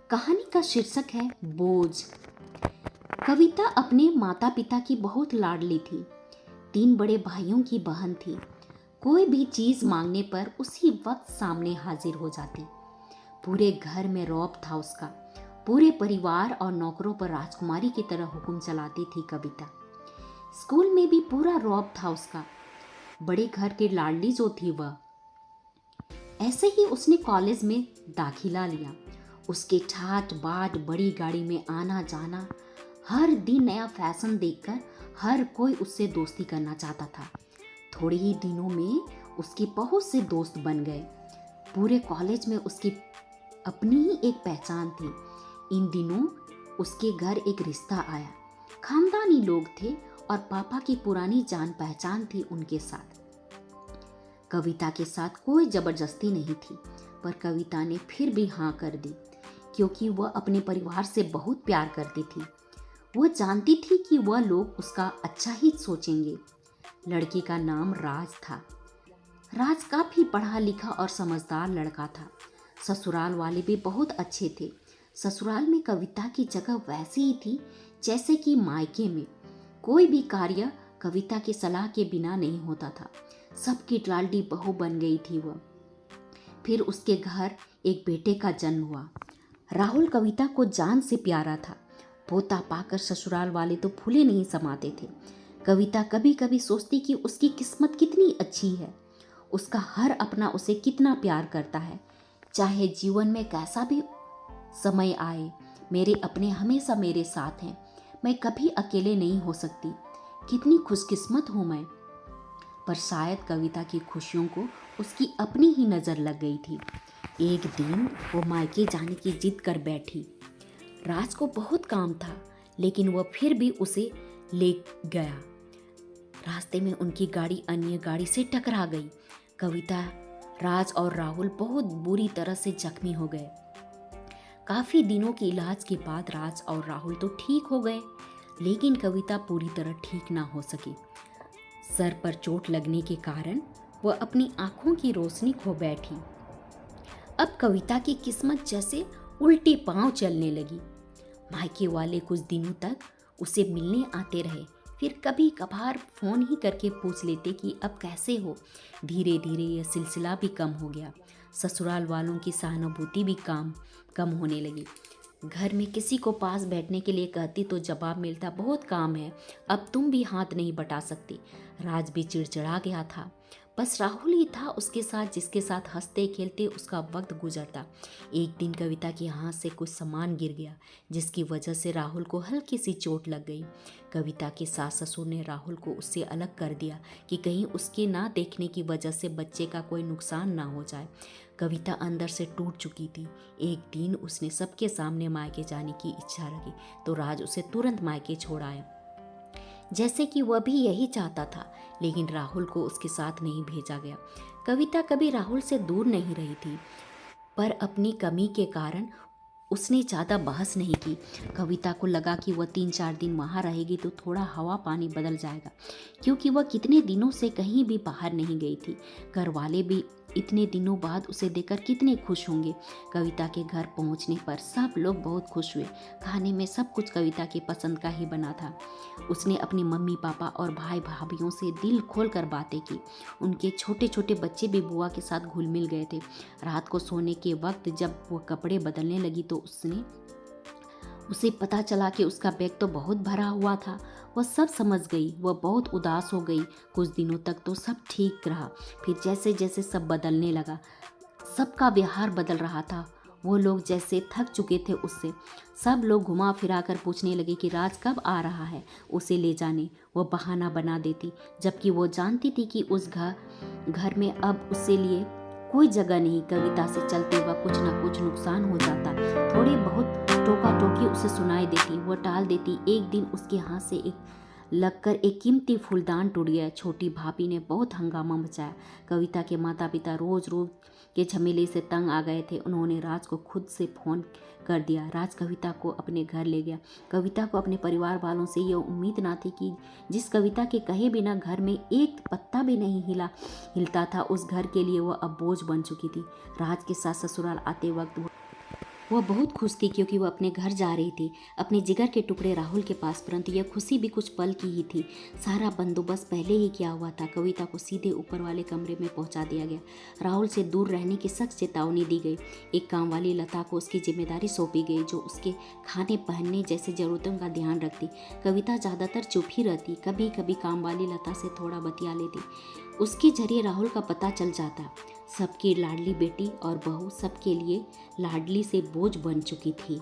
कहानी का शीर्षक है बोझ। कविता अपने माता पिता की बहुत लाडली थी। 3 बड़े भाइयों की बहन थी। कोई भी चीज मांगने पर उसी वक्त सामने हाजिर हो जाती। पूरे घर में रौब था उसका। पूरे परिवार और नौकरों पर राजकुमारी की तरह हुक्म चलाती थी कविता। स्कूल में भी पूरा रौब था उसका। बड़े घर की लाडली जो थी वह। ऐसे ही उसने कॉलेज में दाखिला लिया। उसके ठाट बाट बड़ी गाड़ी में आना जाना, हर दिन नया फैशन देखकर हर कोई उससे दोस्ती करना चाहता था। थोड़े ही दिनों में उसके बहुत से दोस्त बन गए। पूरे कॉलेज में उसकी अपनी ही एक पहचान थी। इन दिनों उसके घर एक रिश्ता आया। खानदानी लोग थे और पापा की पुरानी जान पहचान थी उनके साथ। कविता के साथ कोई जबरदस्ती नहीं थी, पर कविता ने फिर भी हाँ कर दी, क्योंकि वह अपने परिवार से बहुत प्यार करती थी। वह जानती थी कि वह लोग उसका अच्छा ही सोचेंगे। लड़के का नाम राज था। राज काफी पढ़ा लिखा और समझदार लड़का था। ससुराल वाले भी बहुत अच्छे थे। ससुराल में कविता की जगह वैसी ही थी जैसे कि मायके में। कोई भी कार्य कविता की सलाह के बिना नहीं होता था। सबकी लाडली बहू बन गई थी वह। फिर उसके घर एक बेटे का जन्म हुआ। राहुल कविता को जान से प्यारा था। पोता पाकर ससुराल वाले तो फूले नहीं समाते थे। कविता कभी कभी सोचती कि उसकी किस्मत कितनी अच्छी है। उसका हर अपना उसे कितना प्यार करता है। चाहे जीवन में कैसा भी समय आए, मेरे अपने हमेशा मेरे साथ हैं। मैं कभी अकेले नहीं हो सकती। कितनी खुशकिस्मत हूँ मैं। पर शायद कविता की खुशियों को उसकी अपनी ही नज़र लग गई थी। एक दिन वो मायके जाने की जिद कर बैठी। राज को बहुत काम था, लेकिन वह फिर भी उसे ले गया। रास्ते में उनकी गाड़ी अन्य गाड़ी से टकरा गई। कविता, राज और राहुल बहुत बुरी तरह से जख्मी हो गए। काफी दिनों के इलाज के बाद राज और राहुल तो ठीक हो गए, लेकिन कविता पूरी तरह ठीक ना हो सकी। सर पर चोट लगने के कारण वह अपनी आंखों की रोशनी खो बैठी। अब कविता की किस्मत जैसे उल्टे पांव चलने लगी। मायके वाले कुछ दिनों तक उसे मिलने आते रहे, फिर कभी कभार फोन ही करके पूछ लेते कि अब कैसे हो। धीरे धीरे यह सिलसिला भी कम हो गया। ससुराल वालों की सहानुभूति भी कम होने लगी। घर में किसी को पास बैठने के लिए कहती तो जवाब मिलता, बहुत काम है, अब तुम भी हाथ नहीं बटा सकती। राज भी चिड़चिड़ा गया था। बस राहुल ही था उसके साथ, जिसके साथ हंसते खेलते उसका वक्त गुजरता। एक दिन कविता के हाथ से कुछ सामान गिर गया, जिसकी वजह से राहुल को हल्की सी चोट लग गई। कविता के सास ससुर ने राहुल को उससे अलग कर दिया कि कहीं उसके ना देखने की वजह से बच्चे का कोई नुकसान ना हो जाए। कविता अंदर से टूट चुकी थी। एक दिन उसने सबके सामने मायके जाने की इच्छा रखी तो राज उसे तुरंत मायके छोड़ आया, जैसे कि वह भी यही चाहता था। लेकिन राहुल को उसके साथ नहीं भेजा गया। कविता कभी राहुल से दूर नहीं रही थी, पर अपनी कमी के कारण उसने ज़्यादा बहस नहीं की। कविता को लगा कि वह 3-4 दिन वहाँ रहेगी तो थोड़ा हवा पानी बदल जाएगा, क्योंकि वह कितने दिनों से कहीं भी बाहर नहीं गई थी। घर वाले भी इतने दिनों बाद उसे देखकर कितने खुश होंगे। कविता के घर पहुँचने पर सब लोग बहुत खुश हुए। खाने में सब कुछ कविता की पसंद का ही बना था। उसने अपनी मम्मी पापा और भाई भाभीियों से दिल खोल कर बातें की। उनके छोटे छोटे बच्चे भी बुआ के साथ घुल मिल गए थे। रात को सोने के वक्त जब वह कपड़े बदलने लगी तो उसे पता चला कि उसका बैग तो बहुत भरा हुआ था। वह सब समझ गई। वह बहुत उदास हो गई। कुछ दिनों तक तो सब ठीक रहा, फिर जैसे जैसे सब बदलने लगा, सबका व्यवहार बदल रहा था। वो लोग जैसे थक चुके थे उससे। सब लोग घुमा फिरा कर पूछने लगे कि राज कब आ रहा है उसे ले जाने। वो बहाना बना देती, जबकि वो जानती थी कि उस घर में अब उसके लिए कोई जगह नहीं। कविता से चलते वक्त कुछ न कुछ नुकसान हो जाता। थोड़ी बहुत टोका टोकी उसे सुनाई देती, वो टाल देती। एक दिन उसके हाथ से लगकर एक कीमती फूलदान टूट गया। छोटी भाभी ने बहुत हंगामा मचाया। कविता के माता पिता रोज रोज के झमेले से तंग आ गए थे। उन्होंने राज को खुद से फोन कर दिया। राज कविता को अपने घर ले गया। कविता को अपने परिवार वालों से यह उम्मीद ना थी कि जिस कविता के कहे बिना घर में एक पत्ता भी नहीं हिलता था, उस घर के लिए वह अब बोझ बन चुकी थी। राज के साथ ससुराल आते वक्त वह बहुत खुश थी क्योंकि वह अपने घर जा रही थी, अपने जिगर के टुकड़े राहुल के पास। परंतु यह खुशी भी कुछ पल की ही थी। सारा बंदोबस्त पहले ही किया हुआ था। कविता को सीधे ऊपर वाले कमरे में पहुंचा दिया गया। राहुल से दूर रहने की सख्त चेतावनी दी गई। एक काम वाली लता को उसकी जिम्मेदारी सौंपी गई, जो उसके खाने पहनने जैसी जरूरतों का ध्यान रखती। कविता ज़्यादातर चुप ही रहती, कभी कभी काम वाली लता से थोड़ा बतिया लेती। उसके जरिए राहुल का पता चल जाता। सबकी लाडली बेटी और बहू सबके लिए लाडली से बोझ बन चुकी थी।